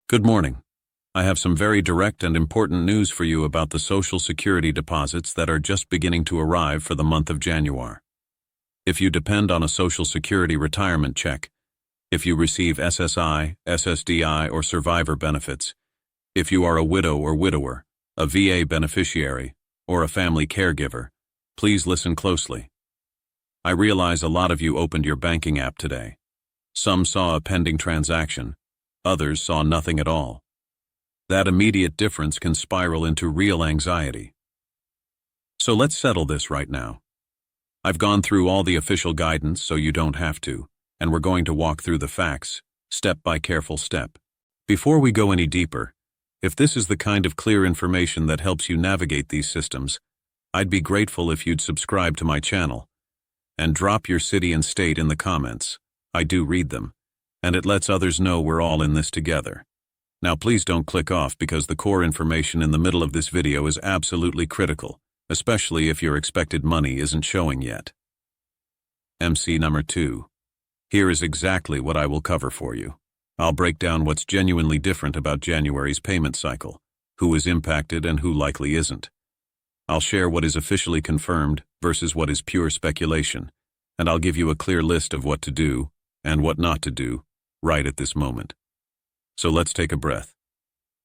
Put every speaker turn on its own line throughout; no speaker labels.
Good morning. I have some very direct and important news for you about the Social Security deposits that are just beginning to arrive for the month of January. If you depend on a Social Security retirement check, if you receive SSI, SSDI, or survivor benefits, if you are a widow or widower, a VA beneficiary, or a family caregiver, please listen closely. I realize a lot of you opened your banking app today. Some saw a pending transaction. Others saw nothing at all. That immediate difference can spiral into real anxiety. So let's settle this right now. I've gone through all the official guidance so you don't have to, and we're going to walk through the facts, step by careful step. Before we go any deeper, if this is the kind of clear information that helps you navigate these systems, I'd be grateful if you'd subscribe to my channel and drop your city and state in the comments. I do read them, and it lets others know we're all in this together. Now please don't click off because the core information in the middle of this video is absolutely critical, especially if your expected money isn't showing yet. MC number 2. Here is exactly what I will cover for you. I'll break down what's genuinely different about January's payment cycle, who is impacted and who likely isn't. I'll share what is officially confirmed versus what is pure speculation, and I'll give you a clear list of what to do and what not to do right at this moment. So let's take a breath.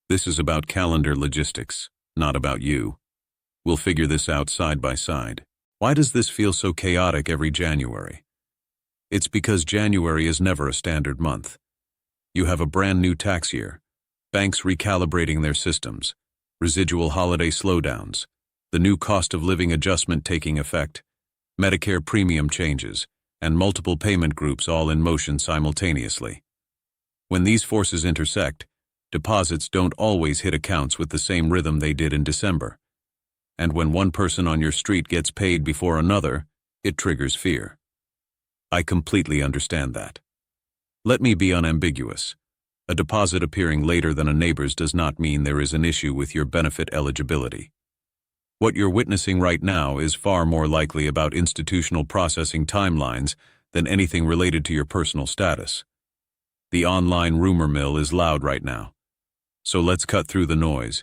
This is about calendar logistics, not about you. We'll figure this out side by side. Why does this feel so chaotic every January? It's because January is never a standard month. You have a brand new tax year, banks recalibrating their systems, residual holiday slowdowns, the new cost of living adjustment taking effect, Medicare premium changes, and multiple payment groups all in motion simultaneously. When these forces intersect, deposits don't always hit accounts with the same rhythm they did in December. And when one person on your street gets paid before another, it triggers fear. I completely understand that. Let me be unambiguous. A deposit appearing later than a neighbor's does not mean there is an issue with your benefit eligibility. What you're witnessing right now is far more likely about institutional processing timelines than anything related to your personal status. The online rumor mill is loud right now. So let's cut through the noise,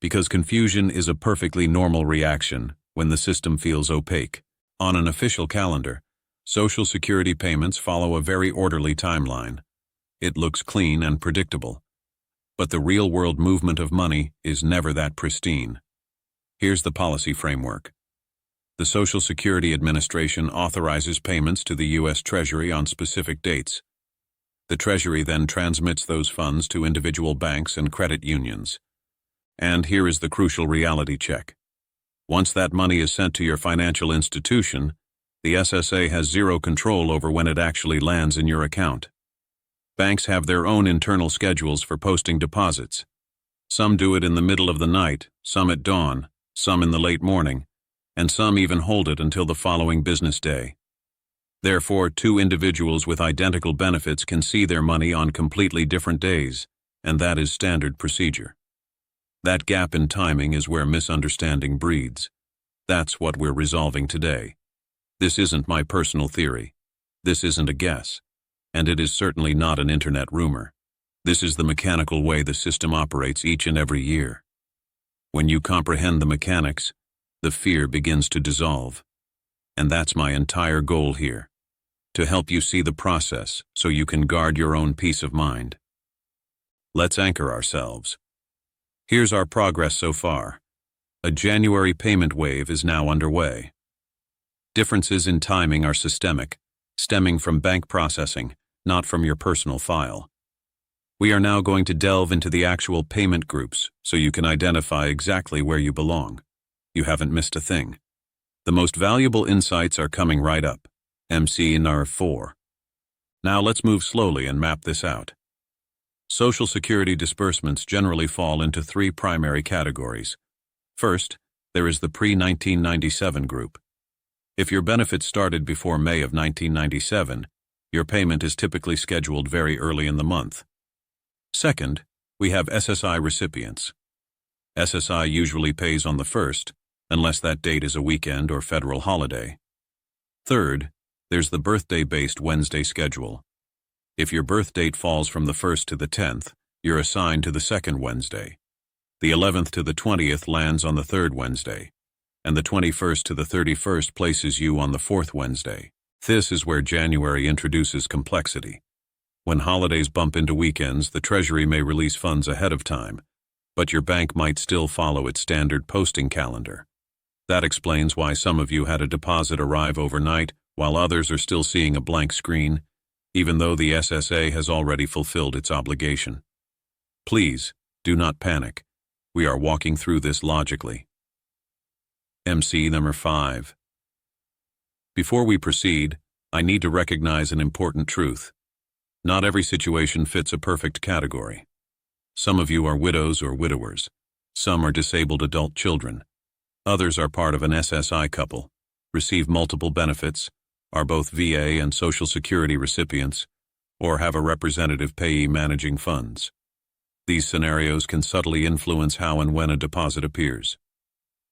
because confusion is a perfectly normal reaction when the system feels opaque. On an official calendar, Social Security payments follow a very orderly timeline. It looks clean and predictable. But the real-world movement of money is never that pristine. Here's the policy framework. The Social Security Administration authorizes payments to the U.S. Treasury on specific dates. The Treasury then transmits those funds to individual banks and credit unions. And here is the crucial reality check. Once that money is sent to your financial institution, the SSA has zero control over when it actually lands in your account. Banks have their own internal schedules for posting deposits. Some do it in the middle of the night, some at dawn, some in the late morning, and some even hold it until the following business day. Therefore, two individuals with identical benefits can see their money on completely different days, and that is standard procedure. That gap in timing is where misunderstanding breeds. That's what we're resolving today. This isn't my personal theory. This isn't a guess. And it is certainly not an internet rumor. This is the mechanical way the system operates each and every year. When you comprehend the mechanics, the fear begins to dissolve. And that's my entire goal here, to help you see the process so you can guard your own peace of mind. Let's anchor ourselves. Here's our progress so far. A January payment wave is now underway. Differences in timing are systemic, stemming from bank processing, not from your personal file. We are now going to delve into the actual payment groups so you can identify exactly where you belong. You haven't missed a thing. The most valuable insights are coming right up. MC number 4. Now let's move slowly and map this out. Social Security disbursements generally fall into three primary categories. First, there is the pre-1997 group. If your benefits started before May of 1997, your payment is typically scheduled very early in the month. Second, we have SSI recipients. SSI usually pays on the 1st, unless that date is a weekend or federal holiday. Third, there's the birthday-based Wednesday schedule. If your birth date falls from the 1st to the 10th, you're assigned to the second Wednesday. The 11th to the 20th lands on the third Wednesday, and the 21st to the 31st places you on the fourth Wednesday. This is where January introduces complexity. When holidays bump into weekends, the Treasury may release funds ahead of time, but your bank might still follow its standard posting calendar. That explains why some of you had a deposit arrive overnight, while others are still seeing a blank screen, even though the SSA has already fulfilled its obligation. Please, do not panic. We are walking through this logically. MC number 5. Before we proceed, I need to recognize an important truth. Not every situation fits a perfect category. Some of you are widows or widowers. Some are disabled adult children. Others are part of an SSI couple, receive multiple benefits, are both VA and Social Security recipients, or have a representative payee managing funds. These scenarios can subtly influence how and when a deposit appears.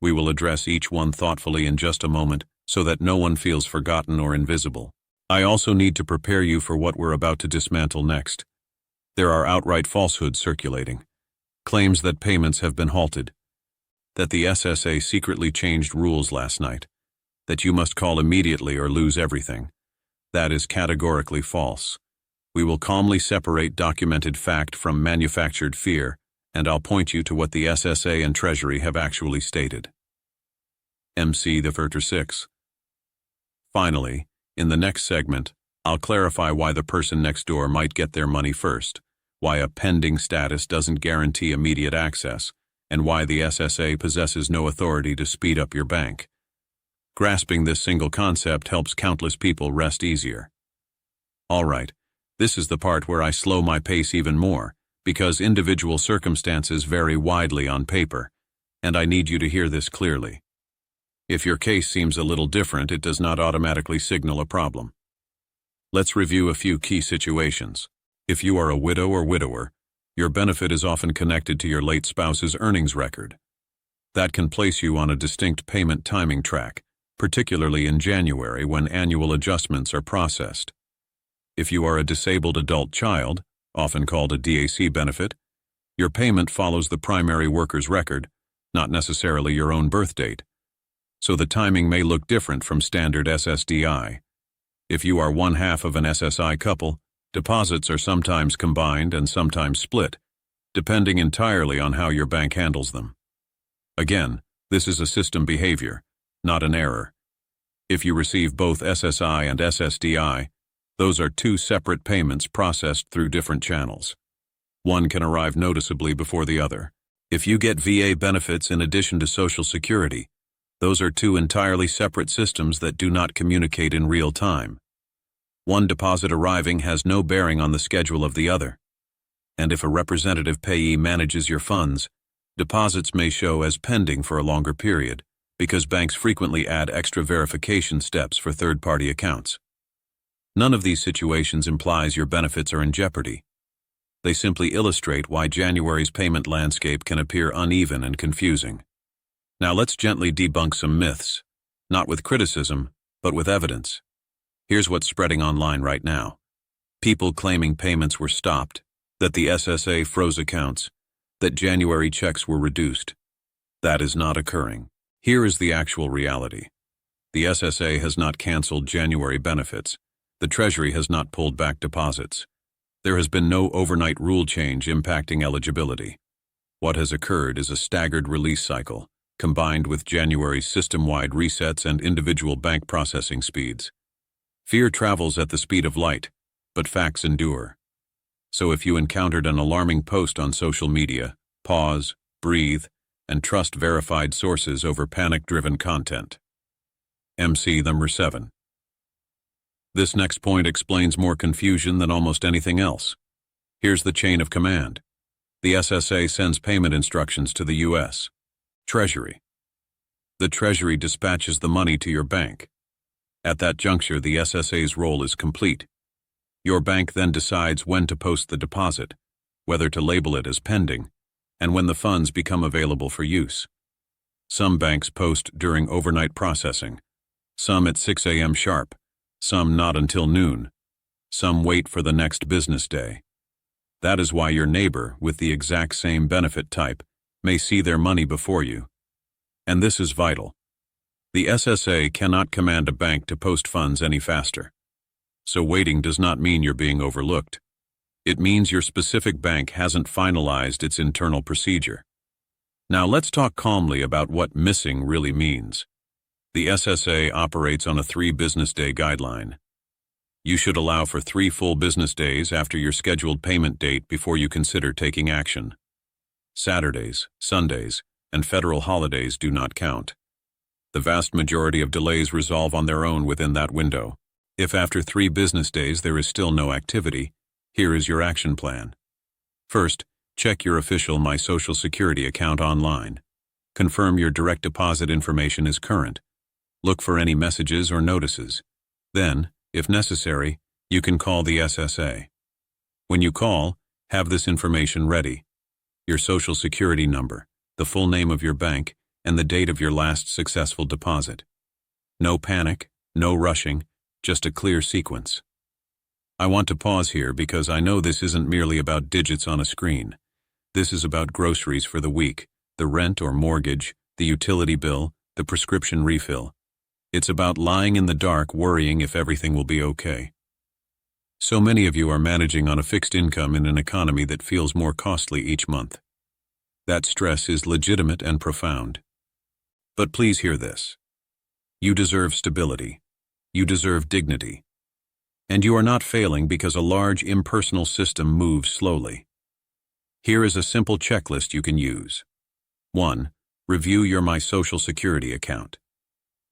We will address each one thoughtfully in just a moment so that no one feels forgotten or invisible. I also need to prepare you for what we're about to dismantle next. There are outright falsehoods circulating. Claims that payments have been halted. That the SSA secretly changed rules last night. That you must call immediately or lose everything. That is categorically false. We will calmly separate documented fact from manufactured fear, and I'll point you to what the SSA and Treasury have actually stated. MC the Verter 6. Finally, in the next segment, I'll clarify why the person next door might get their money first, why a pending status doesn't guarantee immediate access, and why the SSA possesses no authority to speed up your bank. Grasping this single concept helps countless people rest easier. All right. This is the part where I slow my pace even more, because individual circumstances vary widely on paper, and I need you to hear this clearly. If your case seems a little different, it does not automatically signal a problem. Let's review a few key situations. If you are a widow or widower, your benefit is often connected to your late spouse's earnings record. That can place you on a distinct payment timing track, particularly in January when annual adjustments are processed. If you are a disabled adult child, often called a DAC benefit, your payment follows the primary worker's record, not necessarily your own birth date. So the timing may look different from standard SSDI. If you are one half of an SSI couple, deposits are sometimes combined and sometimes split, depending entirely on how your bank handles them. Again, this is a system behavior, not an error. If you receive both SSI and SSDI, those are two separate payments processed through different channels. One can arrive noticeably before the other. If you get VA benefits in addition to Social Security, those are two entirely separate systems that do not communicate in real time. One deposit arriving has no bearing on the schedule of the other. And if a representative payee manages your funds, deposits may show as pending for a longer period, because banks frequently add extra verification steps for third-party accounts. None of these situations implies your benefits are in jeopardy. They simply illustrate why January's payment landscape can appear uneven and confusing. Now let's gently debunk some myths, not with criticism, but with evidence. Here's what's spreading online right now. People claiming payments were stopped, that the SSA froze accounts, that January checks were reduced. That is not occurring. Here is the actual reality. The SSA has not canceled January benefits. The Treasury has not pulled back deposits. There has been no overnight rule change impacting eligibility. What has occurred is a staggered release cycle, combined with January's system-wide resets and individual bank processing speeds. Fear travels at the speed of light, but facts endure. So if you encountered an alarming post on social media, pause, breathe, and trust verified sources over panic-driven content. MC number 7. This next point explains more confusion than almost anything else. Here's the chain of command. The SSA sends payment instructions to the U.S. Treasury. The Treasury dispatches the money to your bank. At that juncture, the SSA's role is complete. Your bank then decides when to post the deposit, whether to label it as pending, and when the funds become available for use. Some banks post during overnight processing, some at 6 a.m. sharp, some not until noon, some wait for the next business day. That is why your neighbor with the exact same benefit type may see their money before you. And this is vital. The SSA cannot command a bank to post funds any faster. So waiting does not mean you're being overlooked. It means your specific bank hasn't finalized its internal procedure. Now let's talk calmly about what missing really means. The SSA operates on a 3-business-day guideline. You should allow for 3 full business days after your scheduled payment date before you consider taking action. Saturdays, Sundays, and federal holidays do not count. The vast majority of delays resolve on their own within that window. If after 3 business days there is still no activity, here is your action plan. First, check your official My Social Security account online. Confirm your direct deposit information is current. Look for any messages or notices. Then, if necessary, you can call the SSA. When you call, have this information ready: your Social Security number, the full name of your bank, and the date of your last successful deposit. No panic, no rushing, just a clear sequence. I want to pause here because I know this isn't merely about digits on a screen. This is about groceries for the week, the rent or mortgage, the utility bill, the prescription refill. It's about lying in the dark worrying if everything will be okay. So many of you are managing on a fixed income in an economy that feels more costly each month. That stress is legitimate and profound. But please hear this. You deserve stability. You deserve dignity. And you are not failing because a large impersonal system moves slowly. Here is a simple checklist you can use. 1. Review your My Social Security account.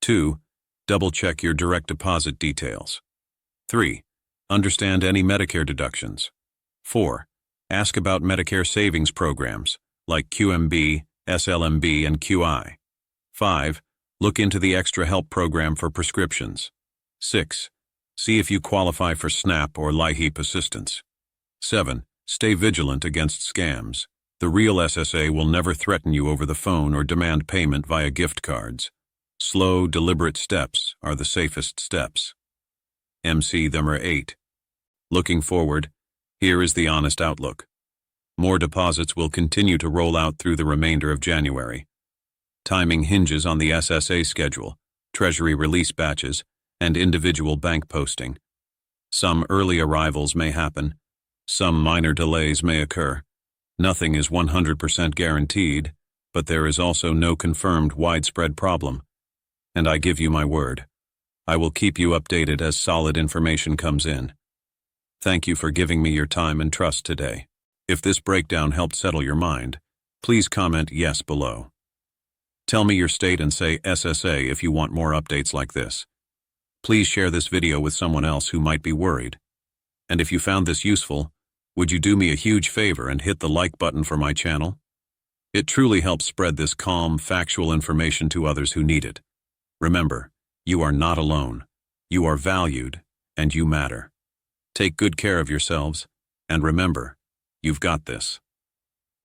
2. Double-check your direct deposit details. 3. Understand any Medicare deductions. 4. Ask about Medicare savings programs, like QMB, SLMB, and QI. 5. Look into the Extra Help program for prescriptions. 6. See if you qualify for SNAP or LIHEAP assistance. 7. Stay vigilant against scams. The real SSA will never threaten you over the phone or demand payment via gift cards. Slow, deliberate steps are the safest steps. MC them are 8. Looking forward, here is the honest outlook. More deposits will continue to roll out through the remainder of January. Timing hinges on the SSA schedule, Treasury release batches, and individual bank posting. Some early arrivals may happen. Some minor delays may occur. Nothing is 100% guaranteed, but there is also no confirmed widespread problem. And I give you my word. I will keep you updated as solid information comes in. Thank you for giving me your time and trust today. If this breakdown helped settle your mind, please comment yes below. Tell me your state and say SSA if you want more updates like this. Please share this video with someone else who might be worried. And if you found this useful, would you do me a huge favor and hit the like button for my channel? It truly helps spread this calm, factual information to others who need it. Remember, you are not alone. You are valued, and you matter. Take good care of yourselves, and remember, you've got this.